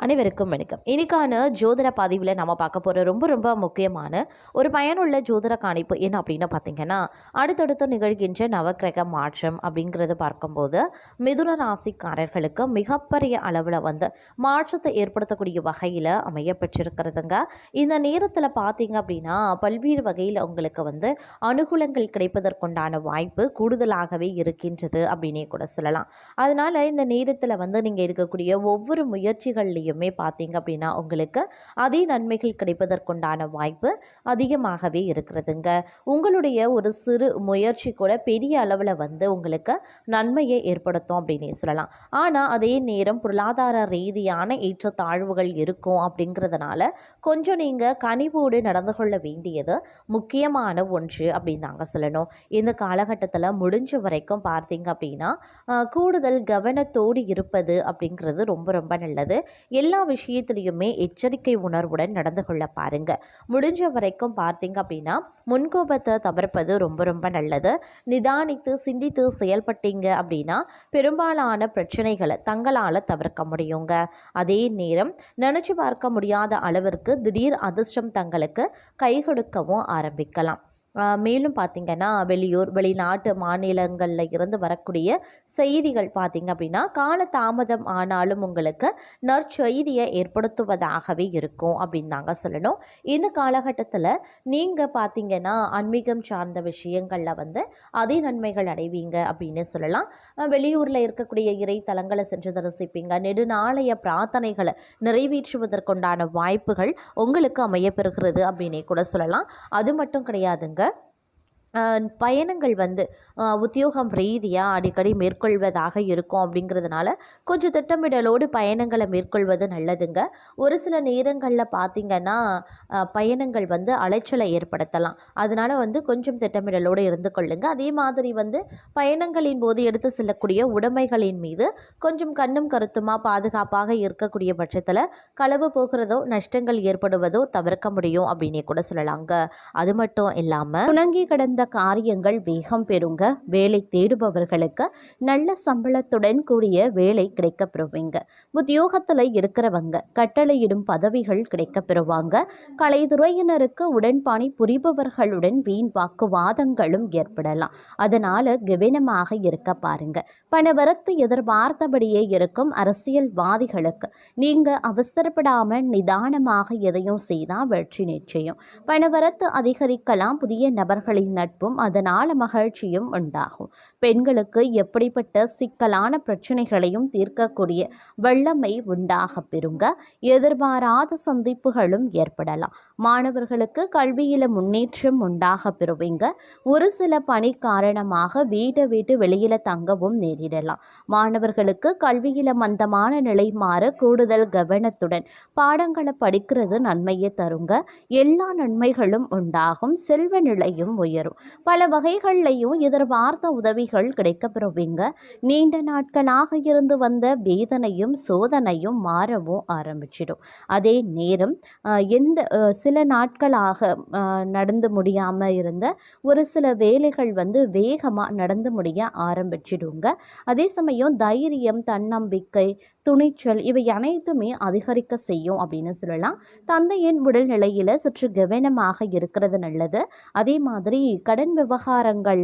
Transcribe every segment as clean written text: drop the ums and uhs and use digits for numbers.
அனைவருக்கும் வணக்கம். இன்னைக்கான ஜோதிட பதிவில் நம்ம பார்க்க போகிற ரொம்ப ரொம்ப முக்கியமான ஒரு பயனுள்ள ஜோதிட கணிப்பு என்ன அப்படின்னு பார்த்தீங்கன்னா, அடுத்தடுத்து நிகழ்கின்ற நவக்கிரக மாற்றம் அப்படிங்கிறது பார்க்கும்போது மிதுன ராசிக்காரர்களுக்கு மிகப்பெரிய அளவில் மாற்றத்தை ஏற்படுத்தக்கூடிய வகையில் அமைய பெற்றிருக்கிறதுங்க. இந்த நேரத்தில் பார்த்தீங்க அப்படின்னா பல்வேறு வகையில் உங்களுக்கு அனுகூலங்கள் கிடைப்பதற்குண்டான வாய்ப்பு கூடுதலாகவே இருக்கின்றது அப்படின்னே கூட சொல்லலாம். அதனால் இந்த நேரத்தில் நீங்கள் எடுக்கக்கூடிய ஒவ்வொரு முயற்சிகள்லையும் பார்த்தீங்க அப்படின்னா உங்களுக்கு அதே நன்மைகள் கிடைப்பதற்குண்டான வாய்ப்பு அதிகமாகவே இருக்கிறதுங்க. உங்களுடைய ஒரு சிறு முயற்சி கூட பெரிய அளவில் உங்களுக்கு நன்மையை ஏற்படுத்தும் அப்படின்னே சொல்லலாம். ஆனால் அதே நேரம் பொருளாதார ரீதியான ஏற்றத்தாழ்வுகள் இருக்கும் அப்படிங்கிறதுனால கொஞ்சம் நீங்கள் கனிவோடு நடந்து கொள்ள வேண்டியது முக்கியமான ஒன்று அப்படின்னு தாங்க சொல்லணும். இந்த காலகட்டத்தில் முடிஞ்ச வரைக்கும் பார்த்தீங்க அப்படின்னா கூடுதல் கவனத்தோடு இருப்பது அப்படிங்கிறது ரொம்ப ரொம்ப நல்லது. எல்லா விஷயத்திலையுமே எச்சரிக்கை உணர்வுடன் நடந்து கொள்ள பாருங்க. முடிஞ்ச வரைக்கும் பார்த்தீங்க அப்படின்னா முன்கோபத்தை தவிர்ப்பது ரொம்ப ரொம்ப நல்லது. நிதானித்து சிந்தித்து செயல்பட்டீங்க அப்படின்னா பெரும்பாலான பிரச்சனைகளை தங்களால் தவிர்க்க முடியுங்க. அதே நேரம் நினைச்சு பார்க்க முடியாத அளவிற்கு திடீர் அதிர்ஷ்டம் தங்களுக்கு கை கொடுக்கவும் ஆரம்பிக்கலாம். மேலும் பார்த்திங்கன்னா வெளியூர் வெளிநாட்டு மாநிலங்களில் இருந்து வரக்கூடிய செய்திகள் பார்த்திங்க அப்படின்னா கால தாமதம் ஆனாலும் உங்களுக்கு நற்செய்தியை ஏற்படுத்துவதாகவே இருக்கும் அப்படின்னு தாங்க சொல்லணும். இந்த காலகட்டத்தில் நீங்கள் பார்த்திங்கன்னா ஆன்மீகம் சார்ந்த விஷயங்களில் அதே நன்மைகள் அடைவீங்க அப்படின்னு சொல்லலாம். வெளியூரில் இருக்கக்கூடிய இறை தலங்களை சென்று தரிசிப்பீங்க. நெடுநாளைய பிரார்த்தனைகளை நிறைவேற்றுவதற்குண்டான வாய்ப்புகள் உங்களுக்கு அமையப்பெறுகிறது அப்படின்னே கூட சொல்லலாம். அது மட்டும் கிடையாதுங்க, பயணங்கள் உத்தியோகம் ரீதியாக அடிக்கடி மேற்கொள்வதாக இருக்கும். அப்படிங்கிறதுனால கொஞ்சம் திட்டமிடலோடு பயணங்களை மேற்கொள்வது நல்லதுங்க. ஒரு சில நேரங்களில் பார்த்திங்கன்னா பயணங்கள் அலைச்சலை ஏற்படுத்தலாம். அதனால் கொஞ்சம் திட்டமிடலோடு இருந்து கொள்ளுங்க. அதே மாதிரி பயணங்களின் போது எடுத்து செல்லக்கூடிய உடைமைகளின் மீது கொஞ்சம் கண்ணும் கருத்துமாக பாதுகாப்பாக இருக்கக்கூடிய பட்சத்தில் களவு போகிறதோ நஷ்டங்கள் ஏற்படுவதோ தவிர்க்க முடியும் அப்படின்னே கூட சொல்லலாங்க. அது மட்டும் இல்லாமல் துணங்கி கடந்த காரியங்கள் வேகம் பெறுங்க. வேலை தேடுபவர்களுக்கு நல்ல சம்பளத்துடன் கூடிய வேலை கிடைக்க பெறுவீங்க. உத்தியோகத்தில் இருக்கிறவங்க கட்டளையிடும் பதவிகள் கிடைக்க பெறுவாங்க. கலைத்துறையினருக்கு உடன்பாணி புரிபவர்களுடன் வீண் வாக்குவாதங்களும் ஏற்படலாம். அதனால கவனமாக இருக்க பாருங்க. பணவரத்து எதிர்பார்த்தபடியே இருக்கும். அரசியல்வாதிகளுக்கு நீங்க அவசரப்படாம நிதானமாக எதையும் செய்தால் வெற்றி நிச்சயம். பணவரத்து அதிகரிக்கலாம். புதிய நபர்களின் நட்பும் அதனால மகிழ்ச்சியும் உண்டாகும். பெண்களுக்கு எப்படிப்பட்ட சிக்கலான பிரச்சனைகளையும் தீர்க்கக்கூடிய வல்லமை உண்டாக பெறுங்க. எதிர்பாராத சந்திப்புகளும் ஏற்படலாம். மாணவர்களுக்கு கல்வியில முன்னேற்றம் உண்டாக பெறுவீங்க. ஒரு சில பணி காரணமாக வீட்டை விட்டு வெளியில தங்கவும் நேரிடலாம். மாணவர்களுக்கு கல்வியில மந்தமான நிலை மாற கூடுதல் கவனத்துடன் பாடங்களை படிக்கிறது நன்மையை தருங்க. எல்லா நன்மைகளும் உண்டாகும். செல்வ நிலையும் உயரும். பல வகைகள்லையும் எதிர்பார்த்த உதவிகள் கிடைக்க பெறுவீங்க. நீண்ட நாட்களாக இருந்து வந்த வேதனையும் சோதனையும் மாறவும் ஆரம்பிச்சிடும். அதே நேரம் சில நாட்களாக நடந்து முடியாமல் இருந்த ஒரு சில வேலைகள் வேகமாக நடந்து முடிய ஆரம்பிச்சிடுங்க. அதே சமயம் தைரியம், தன்னம்பிக்கை, துணிச்சல் இவை அனைத்துமே அதிகரிக்க செய்யும் அப்படின்னு சொல்லலாம். தந்தையின் உடல்நிலையில் சற்று கவனமாக இருக்கிறது நல்லது. அதே மாதிரி கடன் விவகாரங்களில்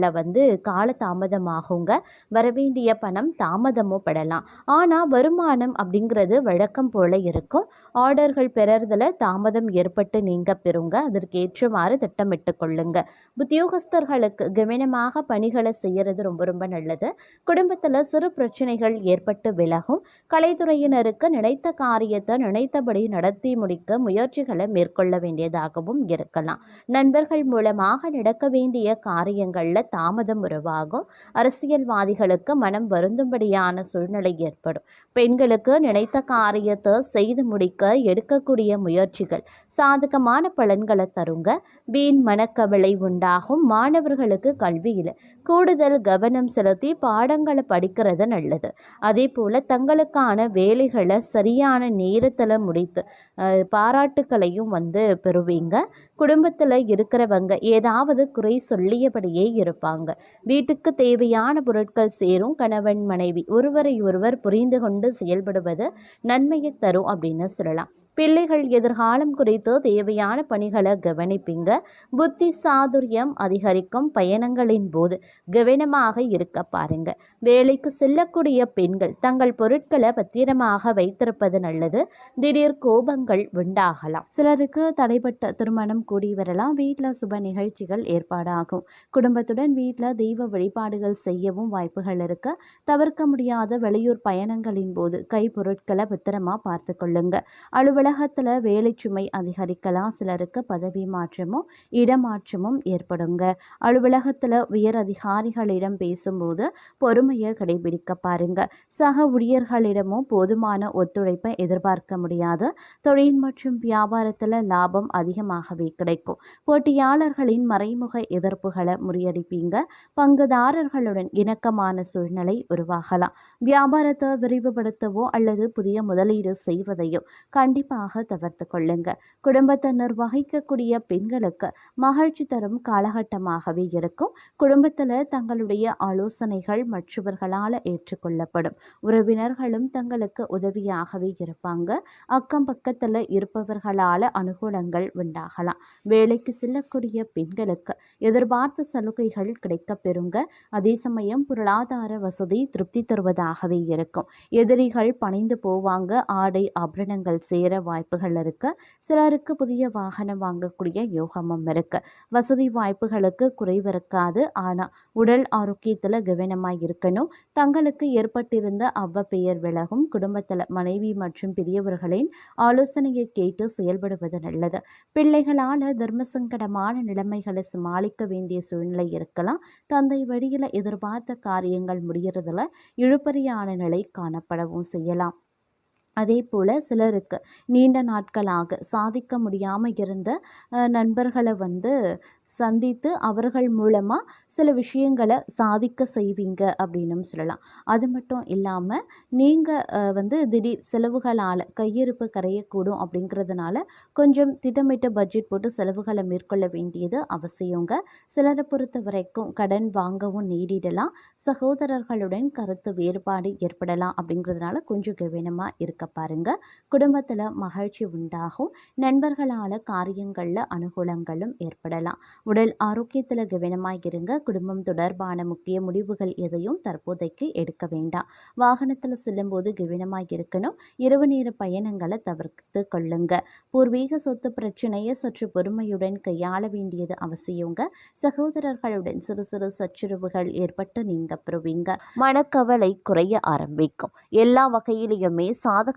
கால தாமதமாகுங்க. வரவேண்டிய பணம் தாமதமும் படலாம். ஆனால் வருமானம் அப்படிங்கிறது வழக்கம் போல இருக்கும். ஆர்டர்கள் பெறறதுல தாமதம் ஏற்பட்டு நீங்க பெறுங்க. அதற்கேற்றமாறு திட்டமிட்டு கொள்ளுங்க. உத்தியோகஸ்தர்களுக்கு கவனமாக பணிகளை செய்யறது ரொம்ப ரொம்ப நல்லது. குடும்பத்தில் சிறு பிரச்சனைகள் ஏற்பட்டு விலகும். கலைத்துறையினருக்கு நினைத்த காரியத்தை நினைத்தபடி நடத்தி முடிக்க முயற்சிகளை மேற்கொள்ள வேண்டியதாகவும் இருக்கலாம். நண்பர்கள் மூலமாக நடக்க வேண்டிய காரியங்களில் தாமதம் உருவாகும். அரசியல்வாதிகளுக்கு மனம் வருந்தும்படியான சூழ்நிலை ஏற்படும். பெண்களுக்கு நினைத்த காரியத்தை செய்து முடிக்க எடுக்கக்கூடிய முயற்சிகள் சாதகமான பலன்களை தருங்க. வீண் மனக்கவலை உண்டாகும். மாணவர்களுக்கு கல்வியில் கூடுதல் கவனம் செலுத்தி பாடங்களை படிக்கிறது நல்லது. அதே போல தங்களுக்கான வேலைகளை சரியான நேரத்தில் முடித்து பாராட்டுக்களையும் பெறுவீங்க. குடும்பத்தில் இருக்கிறவங்க ஏதாவது குறை சொல்லியபடியே இருப்பாங்க. வீட்டுக்கு தேவையான பொருட்கள் சேரும். கணவன் மனைவி ஒருவரை ஒருவர் புரிந்து கொண்டு செயல்படுவது நன்மையை தரும் அப்படின்னு சொல்லலாம். பிள்ளைகள் எதிர்காலம் குறித்து தேவையான பணிகளை கவனிப்பீங்க. புத்தி சாதுரியம் அதிகரிக்கும். பயணங்களின் போது கவனமாக இருக்க பாருங்க. வேலைக்கு செல்லக்கூடிய பெண்கள் தங்கள் பொருட்களை பத்திரமாக வைத்திருப்பது நல்லது. திடீர் கோபங்கள் உண்டாகலாம். சிலருக்கு தடைப்பட்ட திருமணம் கூடி வரலாம். வீட்டில் சுப நிகழ்ச்சிகள் ஏற்பாடாகும். குடும்பத்துடன் வீட்டில் தெய்வ வழிபாடுகள் செய்யவும் வாய்ப்புகள் இருக்கு. தவிர்க்க முடியாத வெளியூர் பயணங்களின் போது கை பொருட்களை பத்திரமா பார்த்து கொள்ளுங்க. அலுவலகத்தில் வேலை சுமை அதிகரிக்கலாம். சிலருக்கு பதவி மாற்றமும் இடமாற்றமும் ஏற்படுங்க. அலுவலகத்தில் உயர் அதிகாரிகளிடம் பேசும்போது பொறுமையை கடைபிடிக்க பாருங்க. சக ஊழியர்களிடமும் போதுமான ஒத்துழைப்பை எதிர்பார்க்க முடியாது. தொழில் மற்றும் வியாபாரத்தில் லாபம் அதிகமாகவே கிடைக்கும். போட்டியாளர்களின் மறைமுக எதிர்ப்புகளை முறியடிப்பீங்க. பங்குதாரர்களுடன் இணக்கமான சூழ்நிலை உருவாகலாம். வியாபாரத்தை விரிவுபடுத்தவோ அல்லது புதிய முதலீடு செய்வதையோ கண்டிப்பாக தவிர்த்து கொள்ளுங்க. குடும்பத்தை நிர்வகிக்கக்கூடிய பெண்களுக்கு மகிழ்ச்சி தரும் காலகட்டமாகவே இருக்கும். குடும்பத்தில் தங்களுடைய ஆலோசனைகள் மற்றவர்களால் ஏற்றுக்கொள்ளப்படும். உறவினர்களும் தங்களுக்கு உதவியாகவே இருப்பாங்க. அக்கம் பக்கத்தில் இருப்பவர்களால் அனுகூலங்கள் உண்டாகலாம். வேலைக்கு செல்லக்கூடிய பெண்களுக்கு எதிர்பார்த்த சலுகைகள் கிடைக்க பெறுங்க. அதே சமயம் பொருளாதார வசதி திருப்தி தருவதாகவே இருக்கும். எதிரிகள் பணிந்து போவாங்க. ஆடை ஆபரணங்கள் சேர வாய்ப்புகள் இருக்கு. சிலருக்கு புதிய வாகனம் வாங்கக்கூடிய யோகமும் இருக்கு. வசதி வாய்ப்புகளுக்கு குறைவு இருக்காது. ஆனால் உடல் ஆரோக்கியத்தில் கவனமாக இருக்கணும். தங்களுக்கு ஏற்பட்டிருந்த அவ்வப்பெயர் விலகும். குடும்பத்தில் மனைவி மற்றும் பெரியவர்களின் ஆலோசனையை கேட்டு செயல்படுவது நல்லது. பிள்ளைகளால் தர்ம சங்கடமான நிலைமைகளை சமாளிக்க வேண்டிய சூழ்நிலை இருக்கலாம். தந்தை வழியில் எதிர்பார்த்த காரியங்கள் முடிகிறதுல இழுபறியான நிலை காணப்படவும் செய்யலாம். அதே போல் சிலருக்கு நீண்ட நாட்களாக சாதிக்க முடியாமல் இருந்த நண்பர்களை சந்தித்து அவர்கள் மூலமாக சில விஷயங்களை சாதிக்க செய்வீங்க அப்படின்னு சொல்லலாம். அது மட்டும் இல்லாமல் நீங்கள் திடீர் செலவுகளால் கையிருப்பு கரையக்கூடும். அப்படிங்கிறதுனால கொஞ்சம் திட்டமிட்ட பட்ஜெட் போட்டு செலவுகளை மேற்கொள்ள வேண்டியது அவசியங்க. சிலரை பொறுத்த வரைக்கும் கடன் வாங்கவும் நேரிடலாம். சகோதரர்களுடன் கருத்து வேறுபாடு ஏற்படலாம். அப்படிங்கிறதுனால கொஞ்சம் கவனமாக இருக்க பாருங்க. குடும்பத்தில் மகிழ்ச்சி உண்டாகும். நண்பர்களால் காரியங்களில் அனுகூலங்களும் ஏற்படலாம். உடல் ஆரோக்கியத்தில் கவனமாக இருங்க. குடும்பம் தொடர்பான முக்கிய முடிவுகள் எதையும் தற்போதைக்கு எடுக்க வேண்டாம். வாகனத்தில் செல்லும்போது கவனமாக இருக்கணும். இரவு நேர பயணங்களை தவிர்த்து கொள்ளுங்க. பூர்வீக சொத்து பிரச்சனையை சற்று பொறுமையுடன் கையாள வேண்டியது அவசியங்க. சகோதரர்களுடன் சிறு சிறு சச்சுரவுகள் ஏற்பட்டு நீங்க பெறுவீங்க. மனக்கவலை குறைய ஆரம்பிக்கும். எல்லா வகையிலுமே சாதகமான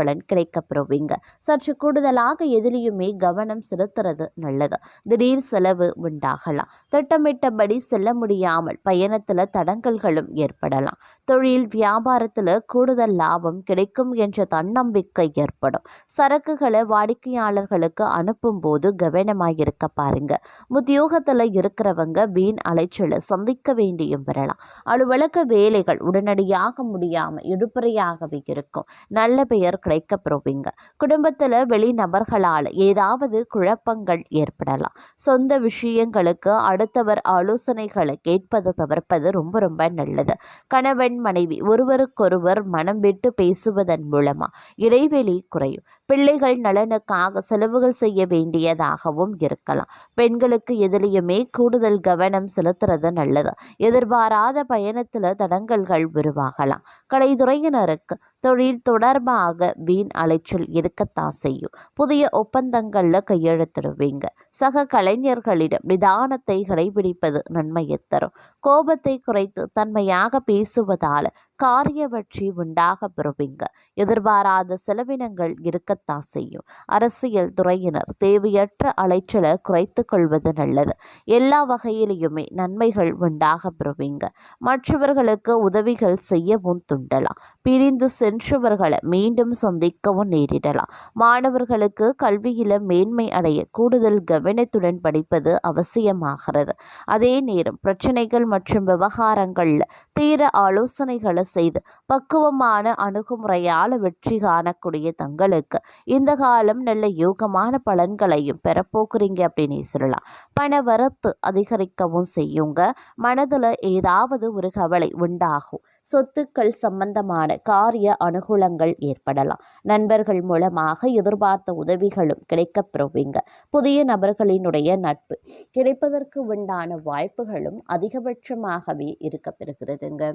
பலன் கிடைக்க பெறுவீங்க. சற்று கூடுதலாக எதிலையுமே கவனம் செலுத்துறது நல்லது. திடீர் செலவு உண்டாகலாம். திட்டமிட்டபடி செல்ல முடியாமல் பயணத்தில் தடங்கல்களும் ஏற்படலாம். தொழில் வியாபாரத்தில் கூடுதல் லாபம் கிடைக்கும் என்ற தன்னம்பிக்கை ஏற்படும். சரக்குகளை வாடிக்கையாளர்களுக்கு அனுப்பும் போது கவனமாக இருக்க பாருங்க. உத்தியோகத்தில் இருக்கிறவங்க வீண் அலைச்சலை சந்திக்க வேண்டியும் வரலாம். அலுவலக வேலைகள் உடனடியாக முடியாமல் இழுபறையாகவே இருக்கும். நல்ல பெயர் கிடைக்க பெறுவீங்க. குடும்பத்தில் வெளிநபர்களால் ஏதாவது குழப்பங்கள் ஏற்படலாம். சொந்த விஷயங்களுக்கு அடுத்தவர் ஆலோசனைகளை கேட்பதை தவிர்ப்பது ரொம்ப ரொம்ப நல்லது. கணவன் மனைவி ஒருவருக்கொருவர் மனம் விட்டு பேசுவதன் மூலமா இடைவெளி குறையும். பிள்ளைகள் நலனுக்காக செலவுகள் செய்ய வேண்டியதாகவும் இருக்கலாம். பெண்களுக்கு எதிலையுமே கூடுதல் கவனம் செலுத்துறது நல்லது. எதிர்பாராத பயணத்தில் தடங்கல்கள் உருவாகலாம். கலைத்துறையினருக்கு தொழில் தொடர்பாக வீண் அலைச்சல் இருக்கத்தான் செய்யும். புதிய ஒப்பந்தங்களில் கையெழுத்திடுவீங்க. சக கலைஞர்களிடம் நிதானத்தை கடைபிடிப்பது நன்மையை தரும். கோபத்தை குறைத்து தன்மையாக பேசுவதால் காரிய வெற்றி உண்டாக பெறுவீங்க. எதிர்பாராத செலவினங்கள் இருக்கத்தான் செய்யும். அரசியல் துறையினர் தேவையற்ற அலைச்சலை குறைத்து கொள்வது நல்லது. எல்லா வகையிலுமே நன்மைகள் உண்டாக பெறுவீங்க. மற்றவர்களுக்கு உதவிகள் செய்யவும் துண்டலாம். பிரிந்து சென்றவர்களை மீண்டும் சந்திக்கவும் நேரிடலாம். மாணவர்களுக்கு கல்வியில மேன்மை அடைய கூடுதல் கவனத்துடன் படிப்பது அவசியமாகிறது. அதே நேரம் பிரச்சனைகள் மற்றும் விவகாரங்களில் தீர ஆலோசனைகளை செய்து பக்குவமான அணுகுமுறையால் வெற்றி காணக்கூடிய தங்களுக்கு இந்த காலம் நல்ல யோகமான பலன்களையும் பெறப்போக்குறீங்க அப்படின்னு சொல்லலாம். பண வரத்து அதிகரிக்கவும் செய்யுங்க. மனதில் ஏதாவது ஒரு கவலை உண்டாகும். சொத்துக்கள் சம்பந்தமான காரிய அனுகூலங்கள் ஏற்படலாம். நண்பர்கள் மூலமாக எதிர்பார்த்த உதவிகளும் கிடைக்கப் பெறுவீங்க. புதிய நபர்களினுடைய நட்பு கிடைப்பதற்கு உண்டான வாய்ப்புகளும் அதிகபட்சமாகவே இருக்கப்பெறுகிறதுங்க.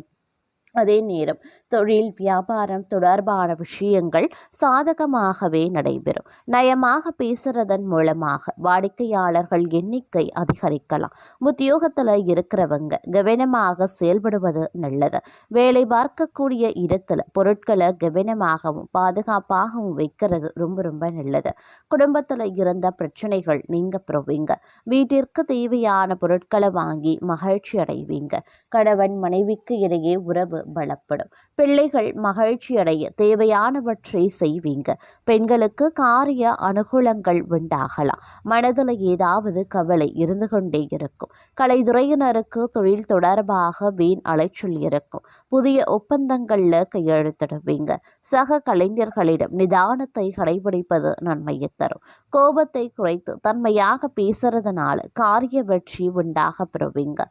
அதே நேரம் தொழில் வியாபாரம் தொடர்பான விஷயங்கள் சாதகமாகவே நடைபெறும். நயமாக பேசுறதன் மூலமாக வாடிக்கையாளர்கள் எண்ணிக்கை அதிகரிக்கலாம். உத்தியோகத்தில் இருக்கிறவங்க கவனமாக செயல்படுவது நல்லது. வேலை பார்க்கக்கூடிய இடத்துல பொருட்களை கவனமாகவும் பாதுகாப்பாகவும் வைக்கிறது ரொம்ப ரொம்ப நல்லது. குடும்பத்தில் இருந்த பிரச்சனைகள் நீங்க பெறுவீங்க. வீட்டிற்கு தேவையான பொருட்களை வாங்கி மகிழ்ச்சி அடைவீங்க. கணவன் மனைவிக்கு இடையே உறவு பலப்படும். பிள்ளைகள் மகிழ்ச்சி அடைய தேவையானவற்றை செய்வீங்க. பெண்களுக்கு காரிய அனுகூலங்கள் உண்டாகலாம். மனதில் ஏதாவது கவலை இருந்து கொண்டே இருக்கும். கலைத்துறையினருக்கு தொழில் தொடர்பாக வீண் அலைச்சல் இருக்கும். புதிய ஒப்பந்தங்கள்ல கையெழுத்திடுவீங்க. சக கலைஞர்களிடம் நிதானத்தை கடைபிடிப்பது நன்மையை தரும். கோபத்தை குறைத்து தன்மையாக பேசுறதுனால காரிய வெற்றி உண்டாக பெறுவீங்க.